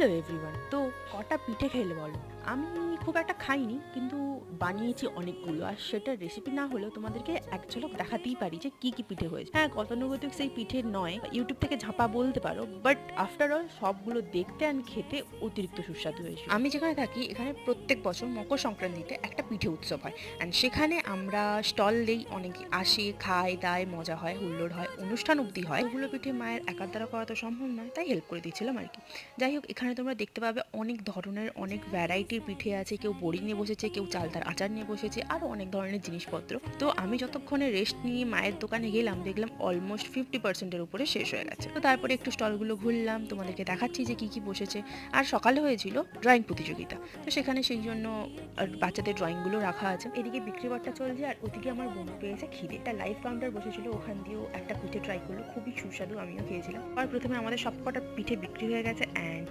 Hello everyone. তো কটা পিঠে খেলে বলো? আমি খুব একটা খাইনি, কিন্তু বানিয়েছি অনেকগুলো। আর সেটার রেসিপি না হলেও তোমাদেরকে এক ঝলক দেখাতেই পারি যে কি কি পিঠে হয়েছে। হ্যাঁ, গতানুগতিক সেই পিঠে নয়, ইউটিউব থেকে ঝাপা বলতে পারো, বাট আফটার অল সবগুলো দেখতে অ্যান্ড খেতে অতিরিক্ত সুস্বাদু হয়েছিল। আমি যেখানে থাকি এখানে প্রত্যেক বছর মকর সংক্রান্তিতে একটা পিঠে উৎসব হয়, অ্যান্ড সেখানে আমরা স্টল দেই, অনেকে আসে, খায় দায়, মজা হয়, হুল্লোড় হয়, অনুষ্ঠান অবধি হয়। ওগুলো পিঠে মায়ের একার দ্বারা করা তো সম্ভব নয়, তাই হেল্প করে দিচ্ছিলাম আর কি। যাই হোক, এখানে তোমরা দেখতে পাবে অনেক ধরনের, অনেক ভ্যারাইটির পিঠে আছে। কেউ বড়ি নিয়ে বসেছে, কেউ চালতার আচার নিয়ে বসেছে, আরও অনেক ধরনের জিনিসপত্র। তো আমি যতক্ষণে রেস্ট নিয়ে মায়ের দোকানে গেলাম, দেখলাম অলমোস্ট 50%-এর উপরে শেষ হয়ে গেছে। তো তারপরে একটু স্টলগুলো ঘুরলাম, তোমাদেরকে দেখাচ্ছি যে কি কি বসেছে। আর সকালে হয়েছিল ড্রয়িং প্রতিযোগিতা, তো সেখানে সেই জন্য বাচ্চাদের ড্রয়িংগুলো রাখা আছে। এদিকে বিক্রি বাট্টা চলছে, আর ওদিকে আমার বোনও পেয়েছে খিদে। একটা লাইভ কাউন্টার বসেছিল, ওখান দিয়েও একটা পিঠে ট্রাই করলো, খুবই সুস্বাদু, আমিও খেয়েছিলাম। আর প্রথমে আমাদের সব কটা পিঠে বিক্রি হয়ে গেছে, অ্যান্ড